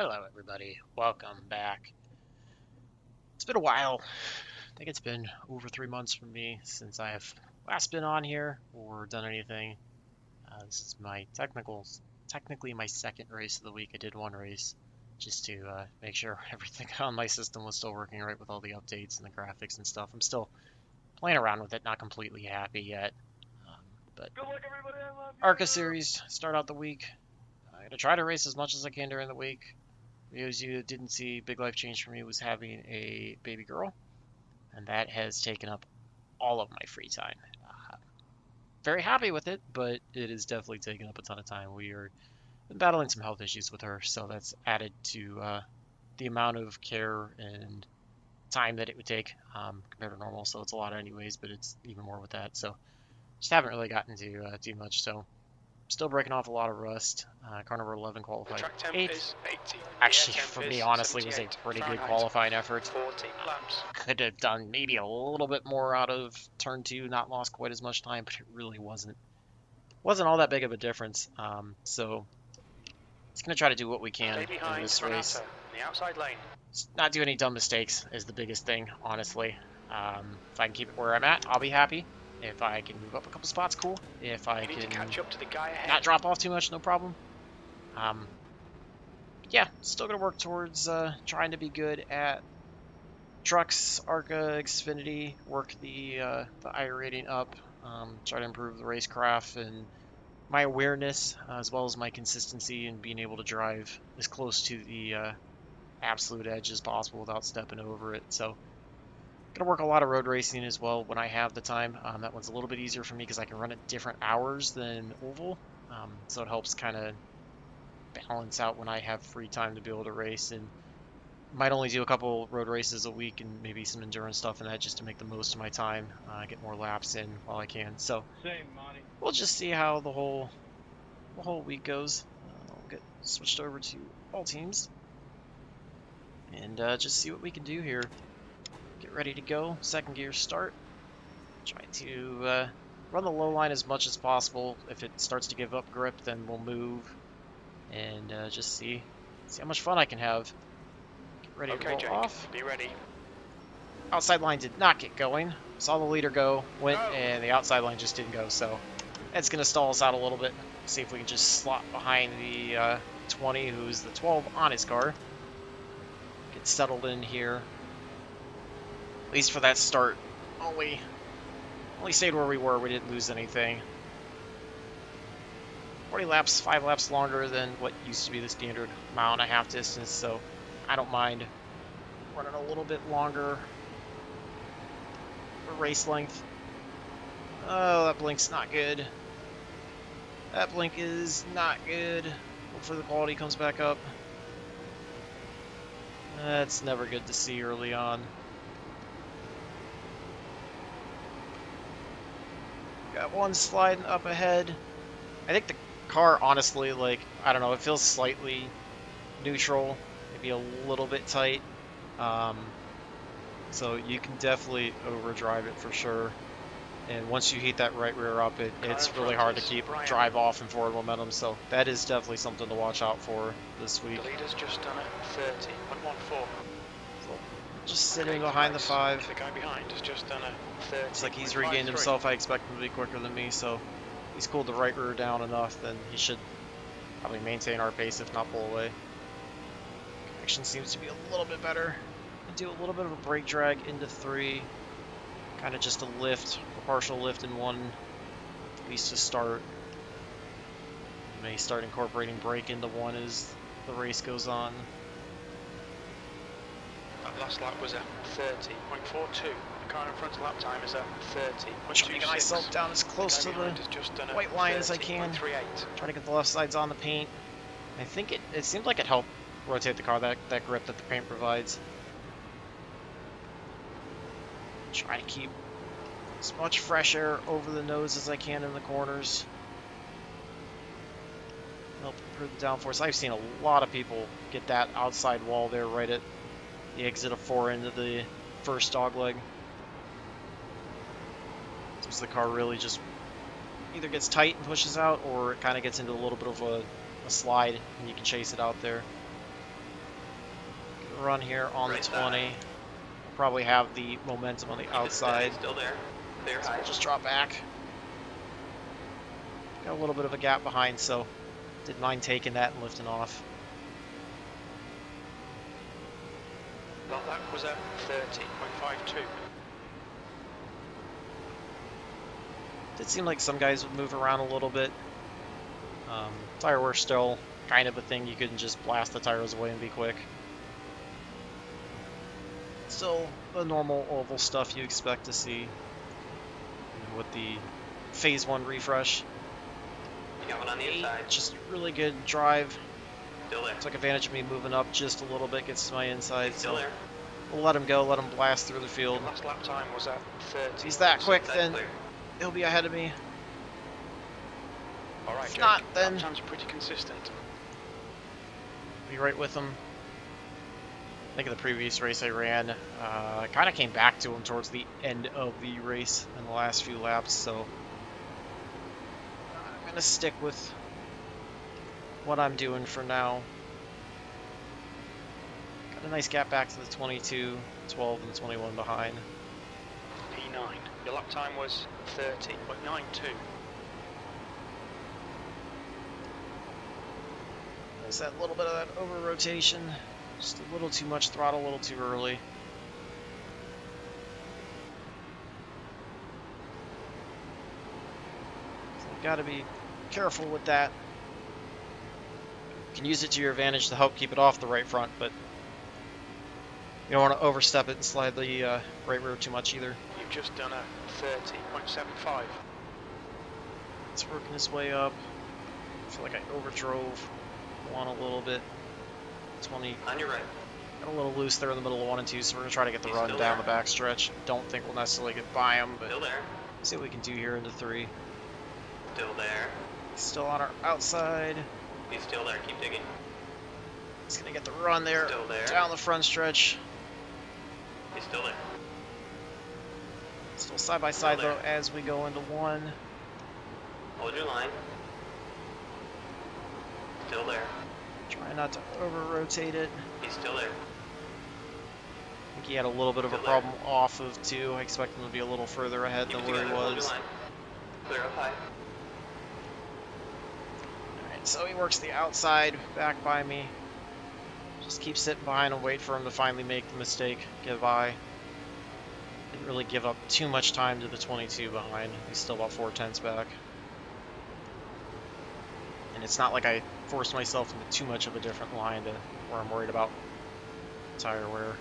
Hello, everybody. Welcome back. It's been a while. I think it's been over 3 months for me since I have last been on here or done anything. This is my technically my second race of the week. I did one race just to make sure everything on my system was still working right with all the updates and the graphics and stuff. I'm still playing around with it, not completely happy yet. But Good luck, everybody. I love you. ARCA series, start out the week. I'm going to try to race as much as I can during the week. For those of you that didn't see, big life change for me was having a baby girl, and that has taken up all of my free time. Very happy with it, but it has definitely taken up a ton of time. We are battling some health issues with her, so that's added to the amount of care and time that it would take compared to normal. So it's a lot anyways, but it's even more with that. So just haven't really gotten to do much. So still breaking off a lot of rust. Car number 11 qualified Track temp 8th. is 80. Actually, The air temp for is me, honestly, was a 78 pretty good Fahrenheit. qualifying effort. 40 laps. Could have done maybe a little bit more out of turn 2, not lost quite as much time, but it really wasn't all that big of a difference. So just gonna try to do what we can Stay in behind this race. in the outside lane. Just not do any dumb mistakes is the biggest thing, honestly. If I can keep it where I'm at, I'll be happy. If I can move up a couple spots, cool. If I You need to can catch up to the guy ahead. not drop off too much, no problem. Yeah, still gonna work towards trying to be good at trucks, ARCA, Xfinity, work the I rating up, try to improve the racecraft and my awareness, as well as my consistency and being able to drive as close to the absolute edge as possible without stepping over it. So, gonna work a lot of road racing as well when I have the time. That one's a little bit easier for me because I can run at different hours than oval, so it helps kind of balance out when I have free time to be able to race, and might only do a couple road races a week and maybe some endurance stuff in that just to make the most of my time, get more laps in while I can. So we'll just see how the whole week goes. I'll get switched over to all teams and just see what we can do here. Get ready to go. Second gear start. Try to run the low line as much as possible. If it starts to give up grip, then we'll move and just see how much fun I can have. Get ready to roll Jake, off. be ready. Outside line did not get going. Saw the leader go, went, and the outside line just didn't go. So that's going to stall us out a little bit. See if we can just slot behind the 20, who's the 12 on his car. Get settled in here. At least for that start. Only stayed where we were. We didn't lose anything. 40 laps, 5 laps longer than what used to be the standard mile and a half distance. So I don't mind running a little bit longer for race length. Oh, that blink's not good. That blink is not good. Hopefully the quality comes back up. That's never good to see early on. Got one sliding up ahead. I think the car, honestly, like, I don't know, it feels slightly neutral, maybe a little bit tight. So you can definitely overdrive it for sure. And once you heat that right rear up, it's really hard to keep drive off and forward momentum. So that is definitely something to watch out for this week. The leader's just done a 30.14. So just sitting behind the 5. The guy behind has just done a 30. Looks like he's regained himself. I expect him to be quicker than me, so he's cooled the right rear down enough, then he should probably maintain our pace, if not pull away. Connection seems to be a little bit better. I do a little bit of a brake drag into 3. Kind of just a lift, a partial lift in 1, at least to start. May start incorporating brake into 1 as the race goes on. That last lap was a 30.42. The car in front lap time is a 30.26. Trying to get myself down as close to the white line as I can. Trying to get the left sides on the paint. I think it seemed like it helped rotate the car, that grip that the paint provides. Try to keep as much fresh air over the nose as I can in the corners. Help improve the downforce. I've seen a lot of people get that outside wall there right at the exit of 4 into the first dogleg. Seems the car really just either gets tight and pushes out, or it kind of gets into a little bit of a slide and you can chase it out there. run here on Right the 20. We'll probably have the momentum on the outside. Still there. Clear So high. we'll just drop back. Got a little bit of a gap behind, so didn't mind taking that and lifting off. Well, that was a 30.52. Did seem like some guys would move around a little bit. Tire wear still kind of a thing. You couldn't just blast the tires away and be quick. Still the normal oval stuff you expect to see with the Phase 1 refresh. You got one on the inside. Just really good drive. Still there. Took advantage of me moving up just a little bit, gets to my inside. Still there. We'll let him go, let him blast through the field. Last lap time was at 30. If he's that quick, then clear. he'll be ahead of me. All right, If Jake. not, then lap times are pretty consistent. be right with him. I think in the previous race I ran, I kind of came back to him towards the end of the race in the last few laps, so I'm going to stick with what I'm doing for now. Got a nice gap back to the 22, 12, and 21 behind. P9. Your lap time was 30.92. There's that little bit of that over rotation. Just a little too much throttle, a little too early. So you've got to be careful with that. You can use it to your advantage to help keep it off the right front, but you don't want to overstep it and slide the right rear too much either. You've just done a 30.75. It's working its way up. I feel like I overdrove one a little bit. 20. On your right. Got a little loose there in the middle of 1 and 2, so we're going to try to get the He's run still down there. the back stretch. Don't think we'll necessarily get by him, but Still there. see what we can do here into 3. Still there. Still on our outside. He's still there. Keep digging. He's going to get the run there. Still there. Down the front stretch. He's still there. Still side by side, Still though, there. as we go into 1. Hold your line. Still there. Try not to over-rotate it. He's still there. I think he had a little bit of a Still there. problem off of 2. I expect him to be a little further ahead Keep than it where he together. Hold your was. line. Clear up high. Alright, so he works the outside back by me. Just keep sitting behind and wait for him to finally make the mistake, get by. Didn't really give up too much time to the 22 behind. He's still about 4/10 back. And it's not like I forced myself into too much of a different line to where I'm worried about tire wear.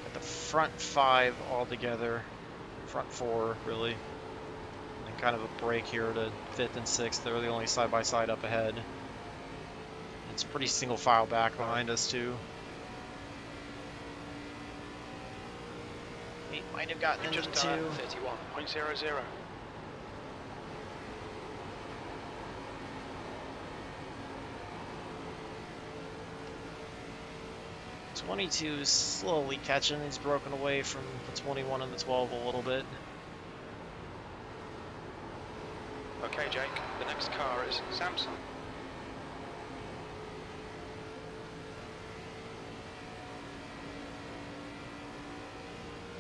Got the front 5 all together, front 4 really, and kind of a break here to 5th and 6th. They're the only side-by-side up ahead. It's pretty single file back behind us too. 8 might have gotten You've into just 2. done a 31.00. The 22 is slowly catching. He's broken away from the 21 and the 12 a little bit. Okay, Jake. The next car is Samsung.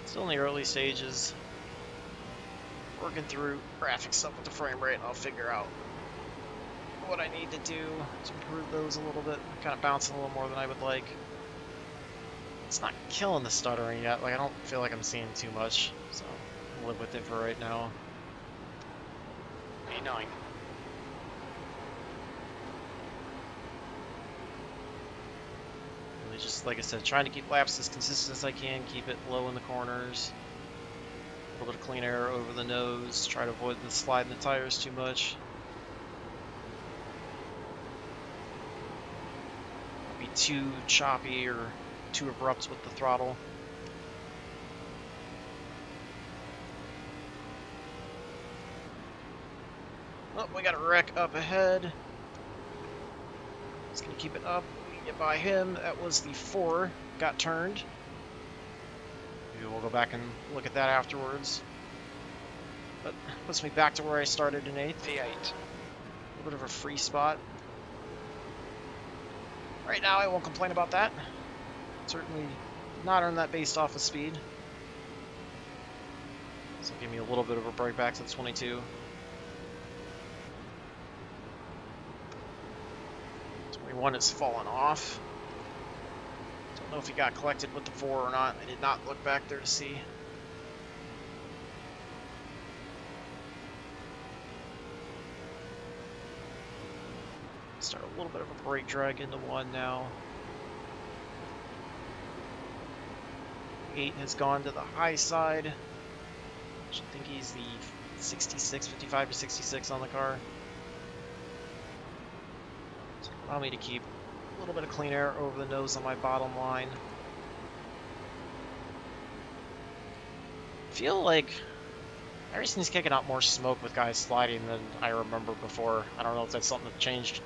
Still in the early stages. Working through graphic stuff with the frame rate, and I'll figure out what I need to do to improve those a little bit. Kind of bouncing a little more than I would like. It's not killing the stuttering yet. Like, I don't feel like I'm seeing too much, so I'll live with it for right now. P9. Really just, like I said, trying to keep laps as consistent as I can, keep it low in the corners. A little bit of clean air over the nose, try to avoid the sliding the tires too much. Not be too choppy or too abrupt with the throttle. Oh, we got a wreck up ahead. Just gonna keep it up. We can get by him. That was the 4. Got turned. Maybe we'll go back and look at that afterwards. But puts me back to where I started in 8th. P8. A little bit of a free spot. Right now, I won't complain about that. Certainly not earn that based off of speed. So give me a little bit of a break back to the 22. 21 is fallen off. Don't know if he got collected with the 4 or not. I did not look back there to see. Start a little bit of a brake drag into 1 now. 8 has gone to the high side. I think he's the 66, 55 to 66 on the car. So allow me to keep a little bit of clean air over the nose on my bottom line. I feel like iRacing's kicking out more smoke with guys sliding than I remember before. I don't know if that's something that changed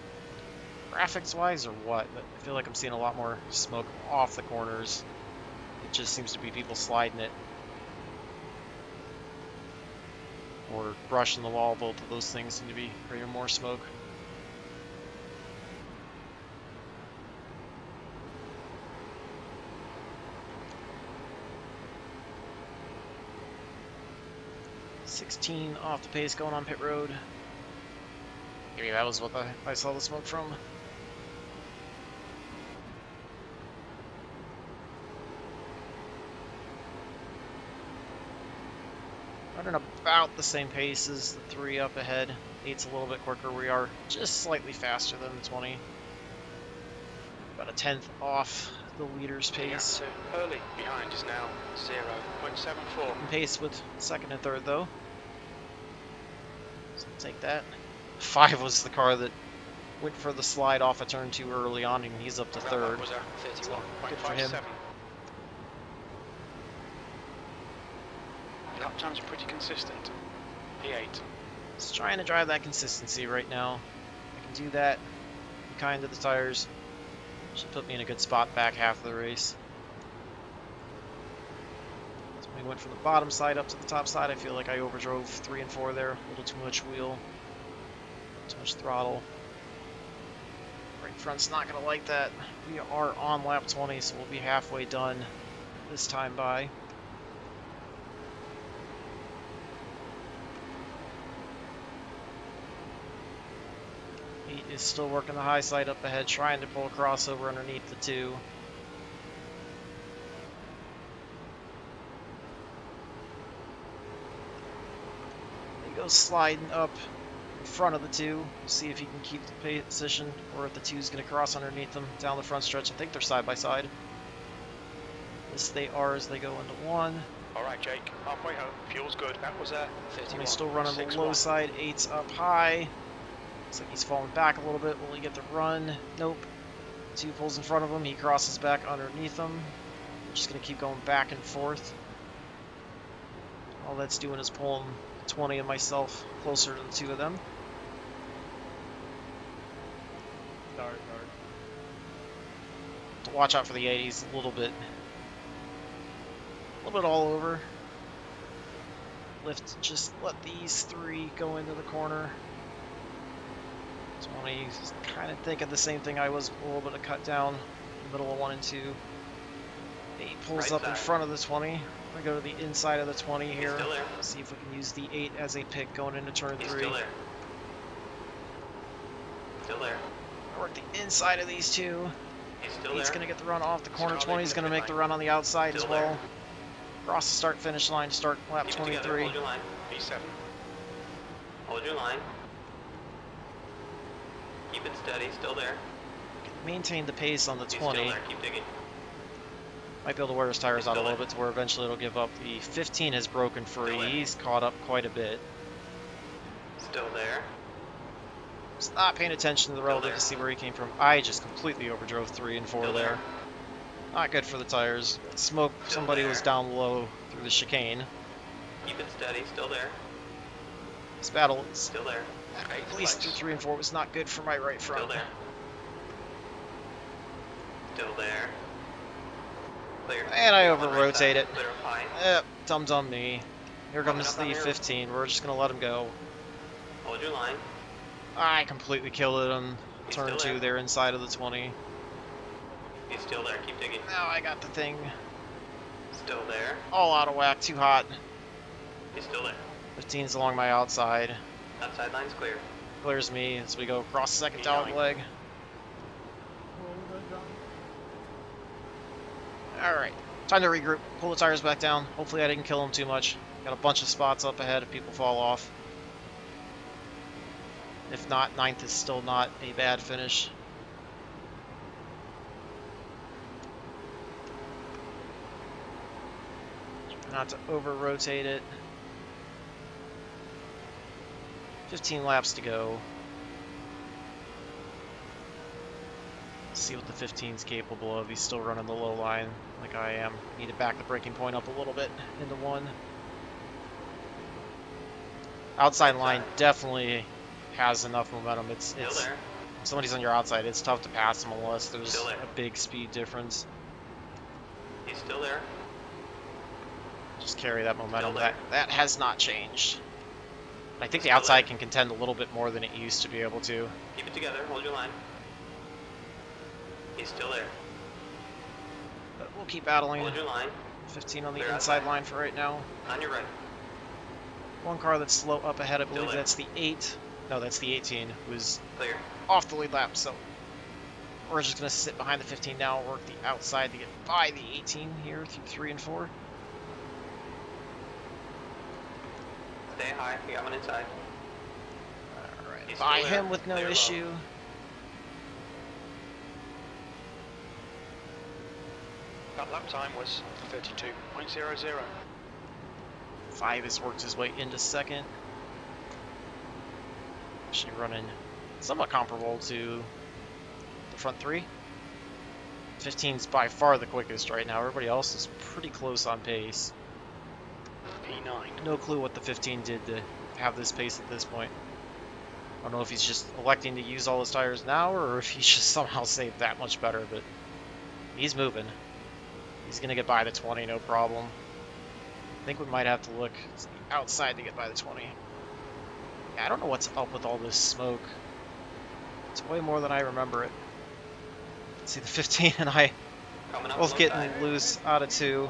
graphics-wise or what, but I feel like I'm seeing a lot more smoke off the corners. It just seems to be people sliding it. Or brushing the wall, both of those things seem to be creating more smoke. .16 off the pace going on pit road. Maybe that was what I saw the smoke from. Running about the same pace as the 3 up ahead. 8's a little bit quicker. We are just slightly faster than the 20. About a 10th off the leader's pace. Early behind is now 0.74. Keeping pace with 2nd and 3rd though. So I'll take that. 5 was the car that went for the slide off a turn 2 early on, and he's up to 3rd. So good for him. Lap times are pretty consistent. P8. Just trying to drive that consistency right now. I can do that. Be kind to the tires. Should put me in a good spot back half of the race. So we went from the bottom side up to the top side. I feel like I overdrove 3 and 4 there. A little too much wheel. Too much throttle. Right front's not going to like that. We are on lap 20, so we'll be halfway done this time by. Is still working the high side up ahead, trying to pull a crossover underneath the 2. He goes sliding up in front of the 2. We'll see if he can keep the position or if the 2 is going to cross underneath them down the front stretch. I think they're side by side. Yes, they are as they go into 1. All right, Jake, halfway home. Fuel's good. That was a 31. He's still running the low side. 8's up high. Looks like he's falling back a little bit. Will he get the run? Nope. 2 pulls in front of him. He crosses back underneath him. Just going to keep going back and forth. All that's doing is pulling 20 and myself closer to the 2 of them. Guard. To watch out for the 80s a little bit all over. Lift, just let these 3 go into the corner. 20, kind of thinking the same thing I was, a little bit of cut down in the middle of 1 and 2. 8 pulls up in front of the 20. I'm going to go to the inside of the 20 here. See if we can use the 8 as a pick going into turn 3. Still there. Work the inside of these 2. He's going to get the run off the corner. 20 is going to make the run on the outside as well. Cross the start finish line to start lap 23. Hold your line. B7. Hold your line. Keep it steady, still there. Maintain the pace on the 20. Still there. Keep digging. Might be able to wear his tires out a little bit to where eventually it'll give up. The 15 has broken free. He's caught up quite a bit. Still there. Just not paying attention to the relative to see where he came from. I just completely overdrove 3 and 4 there. Not good for the tires. Smoke, somebody was down low through the chicane. Keep it steady, still there. This battle is still there. At least through 3 and 4 was not good for my right front. Still there. Still there. Clear. And I over-rotate it. Clear of high. Yep, dum-dum me. Here comes the 15. We're just going to let him go. Hold your line. I completely killed it on turn 2 there inside of the 20. He's still there. Keep digging. Now I got the thing Still there. all out of whack, too hot. He's still there. 15's along my outside. Outside line's clear. Clears me as we go across the second Keep down going. leg. Alright, time to regroup. Pull the tires back down. Hopefully I didn't kill them too much. Got a bunch of spots up ahead if people fall off. If not, 9th is still not a bad finish. Try not to over-rotate it. 15 laps to go. See what the 15's capable of. He's still running the low line like I am. Need to back the braking point up a little bit into 1. Outside line definitely has enough momentum. It's there. if somebody's on your outside, it's tough to pass them unless there's Still there. a big speed difference. He's still there. Just carry that momentum. Still there. That has not changed. I think the Still outside there. can contend a little bit more than it used to be able to. Keep it together. Hold your line. He's still there. But we'll keep battling. Hold your line. 15 on the Clear inside outside. line for right now. On your right. One car that's slow up ahead, I Still believe there. that's the 8. No, that's the 18, who's Clear. off the lead lap, so we're just going to sit behind the 15 now, work the outside to get by the 18 here through 3 and 4. Stay high. You got one inside. Alright, He's by still there. him with no Clear low. issue. That lap time was 32.00. 5 has worked his way into second. Actually running somewhat comparable to the front 3. 15's by far the quickest right now. Everybody else is pretty close on pace. P9. No clue what the 15 did to have this pace at this point. I don't know if he's just electing to use all his tires now or if he's just somehow saved that much better, but he's moving. He's going to get by the 20, no problem. I think we might have to look to the outside to get by the 20. Yeah, I don't know what's up with all this smoke. It's way more than I remember it. See, the 15 and I Coming up both low getting side. loose out of 2.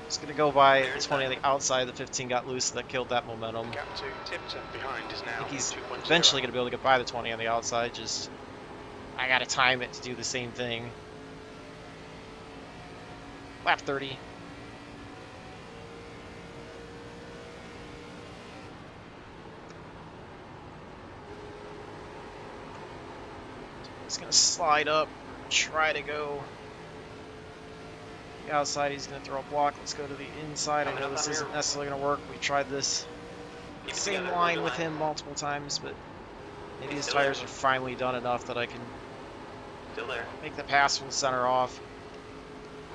Just going to go by the 20 on the outside. The 15 got loose, that killed that momentum. Gap to Tipton behind is I now think he's 2.0. eventually going to be able to get by the 20 on the outside. Just, I got to time it to do the same thing. Lap 30. He's going to slide up, try to go the outside. He's going to throw a block. Let's go to the inside. I Coming know up this on isn't here. necessarily going to work. We tried this Keep it same together, hold line your with line. him multiple times, but maybe his Still tires there. are finally done enough that I can Still there. make the pass from the center off.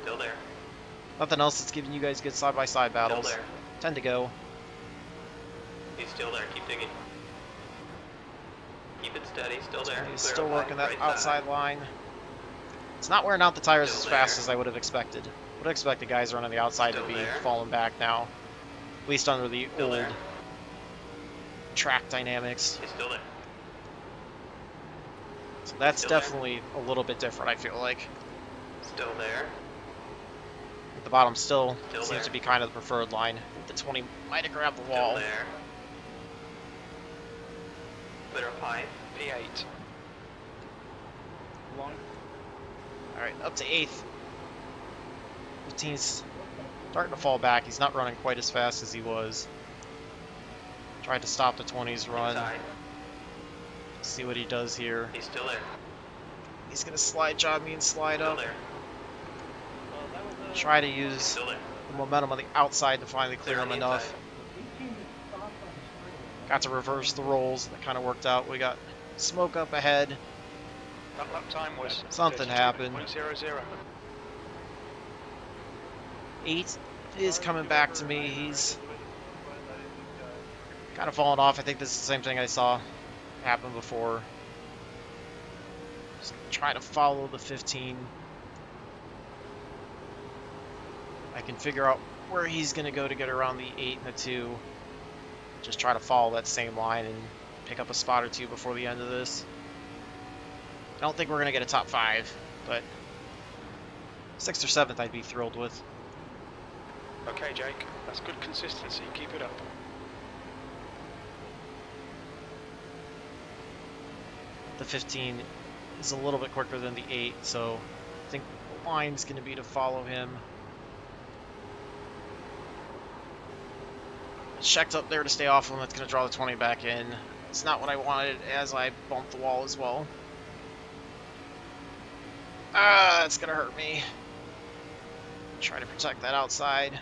Still there. Nothing else that's giving you guys good side-by-side Still battles. there. 10 to go. He's still there. Keep digging. Keep it steady. Still there. He's Clear still up working high, that right outside line. It's not wearing out the tires Still as fast there. as I would have expected. Would have expected guys running the outside Still to be there. falling back now. At least under the Still old there. track dynamics. He's still there. So that's Still there. definitely a little bit different, I feel like. Still there. The bottom still Still seems there. to be kind of the preferred line. I think the 20 might have grabbed the Still wall. there. Clear up high. P8. Long. Alright, up to 8th. 15's starting to fall back. He's not running quite as fast as he was. Tried to stop the 20's run. Inside. See what he does here. He's still there. He's going to slide job me and slide Still up. there. Try to He's use still there. the momentum on the outside to finally clear Clear on him the enough. Got to reverse the rolls. That kind of worked out. We got smoke up ahead. That lap time was Something happened. 32.00. 8 is coming back to me. He's kind of falling off. I think this is the same thing I saw happen before. Just try to follow the 15. I can figure out where he's going to go to get around the 8 and the 2. Just try to follow that same line and pick up a spot or 2 before the end of this. I don't think we're going to get a top 5, but 6th or 7th I'd be thrilled with. Okay, Jake, that's good consistency. Keep it up. The 15 is a little bit quicker than the 8, so I think the line's going to be to follow him. Checked up there to stay off him. That's going to draw the 20 back in. It's not what I wanted as I bumped the wall as well. Ah, that's going to hurt me. Try to protect that outside.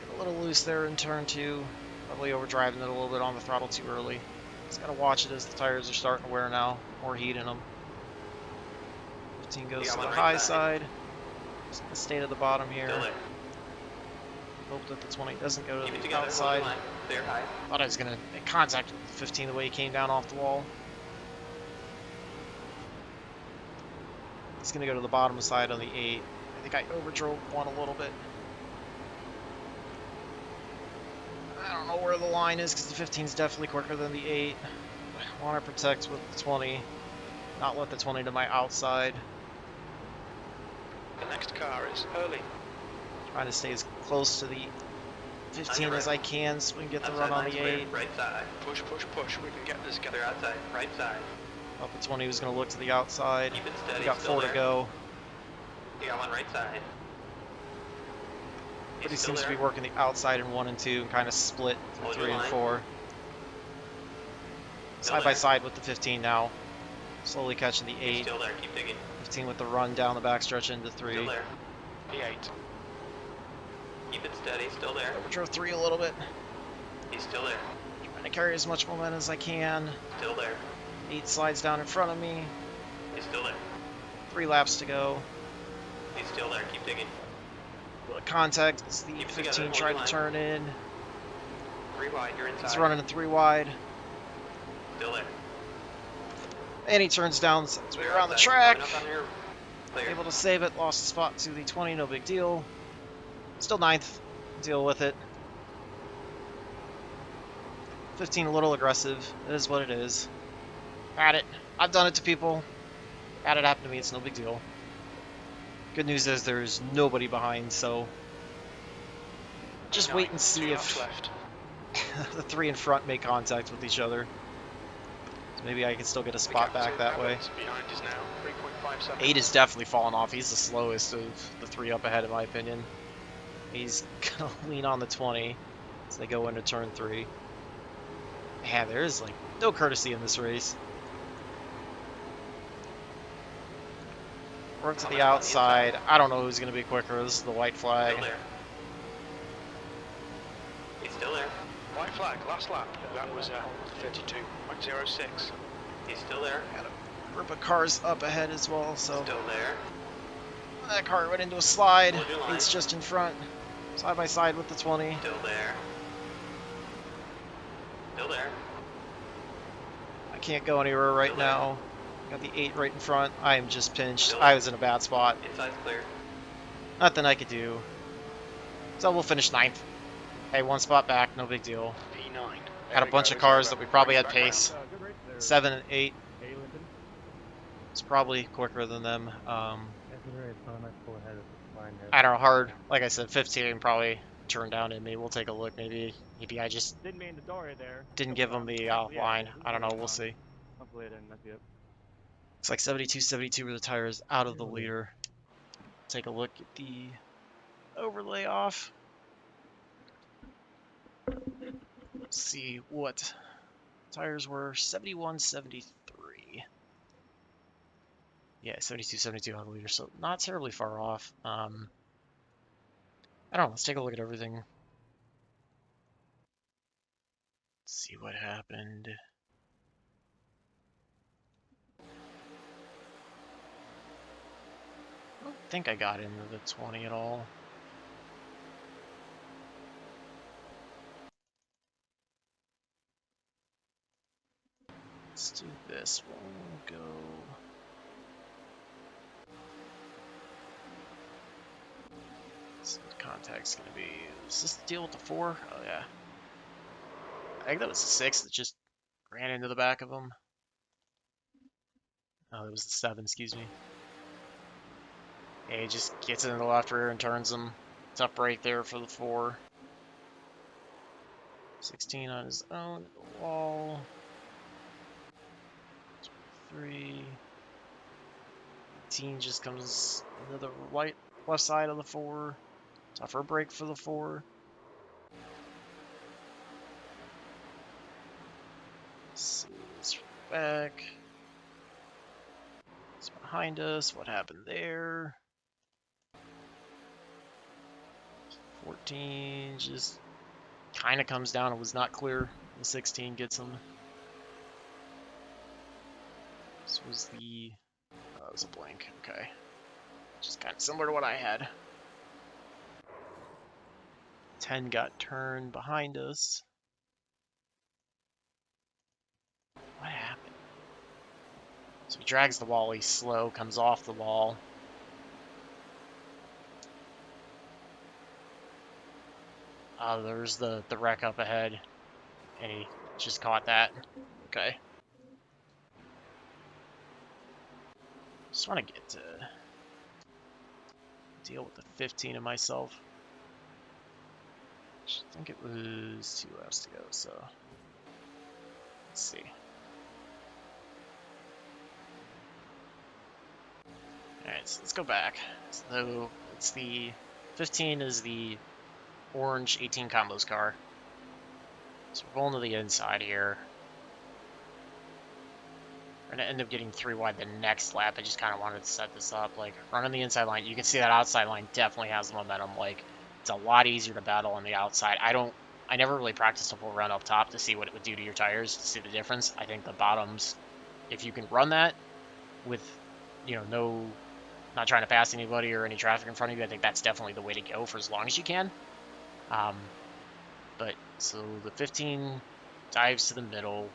Get a little loose there in turn 2. Probably overdriving it a little bit on the throttle too early. Just got to watch it as the tires are starting to wear now. More heat in them. 15 goes to the high side. Just gonna stay to the bottom here. Hope that the 20 doesn't go to the outside. Thought I was gonna make contact with the 15 the way he came down off the wall. He's gonna go to the bottom side on the 8. I think I overdrove one a little bit. I don't know where the line is because the 15 is definitely quicker than the 8. I want to protect with the 20, not let the 20 to my outside. The next car is Hurley. Trying to stay as close to the 15 as I can so we can get the run on the 8. Right side. Push, push, push. We can get this together outside. Right side. Up the 20 was going to look to the outside. Keep it steady. We got 4 to go. You got one right side. But he seems to be working the outside in 1 and 2 and kind of split through 3 and 4. Side by side with the 15 now. Slowly catching the 8. Still there. Keep digging. 15 with the run down the backstretch into 3. Still there. The 8. Keep it steady. Still there. Overdrove 3 a little bit. He's still there. Trying to carry as much momentum as I can. Still there. 8 slides down in front of me. He's still there. 3 laps to go. He's still there. Keep digging. Contact as the 15 tried to turn in. 3 wide. You're inside. He's running a 3 wide. Still there. And he turns down as we around the track. Clear. Able to save it. Lost the spot to the 20. No big deal. Still 9th. Deal with it. 15 a little aggressive. It is what it is. Had it. I've done it to people. Had it happen to me. It's no big deal. Good news is there's nobody behind, so just wait and see if the 3 in front make contact with each other. So maybe I can still get a spot back that way. 8 is definitely falling off. He's the slowest of the 3 up ahead, in my opinion. He's gonna lean on the 20 as they go into turn 3. Man, there is like no courtesy in this race. Work to the outside. I don't know who's going to be quicker. This is the white flag. Still there. He's still there. White flag, last lap. That was 32.06. He's still there. Got a group of cars up ahead as well, so. Still there. That car went into a slide. It's just in front. Side by side with the 20. Still there. Still there. I can't go anywhere right now. Got the 8 right in front. I am just pinched. I was in a bad spot. Inside's clear. Nothing I could do. So we'll finish 9th. Hey, 1 spot back, no big deal. P9. Had a bunch of cars that we probably had pace. 7 and 8. It's probably quicker than them. I don't know, hard. Like I said, 15 probably turned down in me. We'll take a look. Maybe I just didn't give them the line. I don't know. We'll see. Looks like 72, 72 were the tires out of the leader. Take a look at the overlay off. See what tires were. 71, 73. Yeah, 72, 72 out of the leader, so not terribly far off. I don't know, let's take a look at everything. See what happened. I don't think I got into the 20 at all. Let's do this. We'll go. So the contact's gonna be. Is this the deal with the 4? Oh yeah. I think that was the 6 that just Ran into the back of him. Oh, it was the 7, excuse me. Yeah, he just gets into the left rear and turns him. It's up right there for the 4. 16 on his own at the wall. 3. 18 just comes into the left side of the 4. Tougher break for the 4. Let's see this back. It's behind us. What happened there? 14 just kind of comes down. It was not clear. The 16 gets him. This was the... Oh, it was a blank. Okay. Just kind of similar to what I had. 10 got turned behind us. What happened? So he drags the wall. He's slow. Comes off the wall. There's the wreck up ahead. And he just caught that. Okay. Just want to get to deal with the 15 of myself. I think it was 2 laps to go, so let's see. Alright, so let's go back. So it's the 15 is the orange 18 combos car. So we're going to the inside here. We're going to end up getting 3 wide the next lap. I just kind of wanted to set this up. Like, running the inside line, you can see that outside line definitely has the momentum. Like, it's a lot easier to battle on the outside. I never really practiced a full run up top to see what it would do to your tires, to see the difference. I think the bottoms, if you can run that with, you know, not trying to pass anybody or any traffic in front of you, I think that's definitely the way to go for as long as you can. But so the 15 dives to the middle.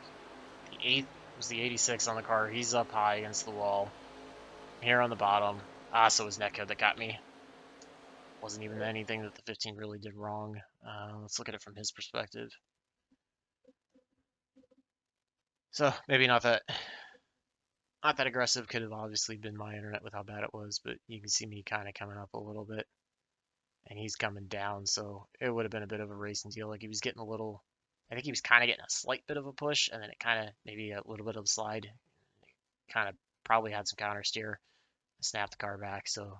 The 8 was the 86 on the car. He's up high against the wall. Here on the bottom. So it was netcode that got me. Wasn't even anything that the 15 really did wrong. Let's look at it from his perspective. So maybe not that aggressive. Could have obviously been my internet with how bad it was, but you can see me kind of coming up a little bit, and he's coming down. So it would have been a bit of a racing deal. Like he was getting a little. I think he was kind of getting a slight bit of a push, and then it kind of maybe a little bit of a slide. Kind of probably had some counter steer, snapped the car back. So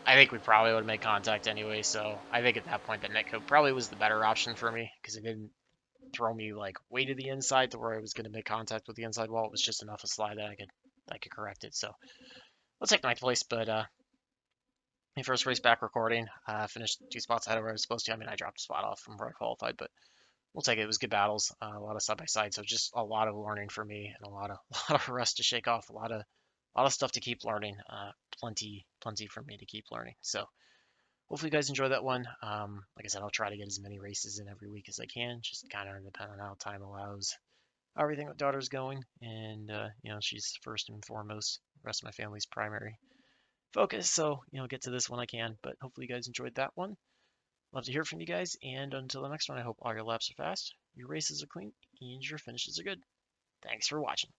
I think we probably would have made contact anyway. So I think at that point the netcode probably was the better option for me because it didn't throw me like way to the inside to where I was going to make contact with the inside wall. It was just enough a slide that I could correct it. So let's take ninth place. But my first race back recording, finished 2 spots ahead of where I was supposed to. I mean, I dropped a spot off from where I qualified, but we'll take it. It was good battles, a lot of side by side. So just a lot of learning for me and a lot of rust to shake off, a lot of stuff to keep learning. Plenty for me to keep learning. So hopefully you guys enjoy that one. Like I said, I'll try to get as many races in every week as I can, just kind of depending on how time allows. How everything with daughter's going, and you know, she's first and foremost. The rest of my family's primary focus, so you know, get to this when I can. But hopefully you guys enjoyed that one. Love to hear from you guys, and until the next one, I hope all your laps are fast, your races are clean, and your finishes are good. Thanks for watching.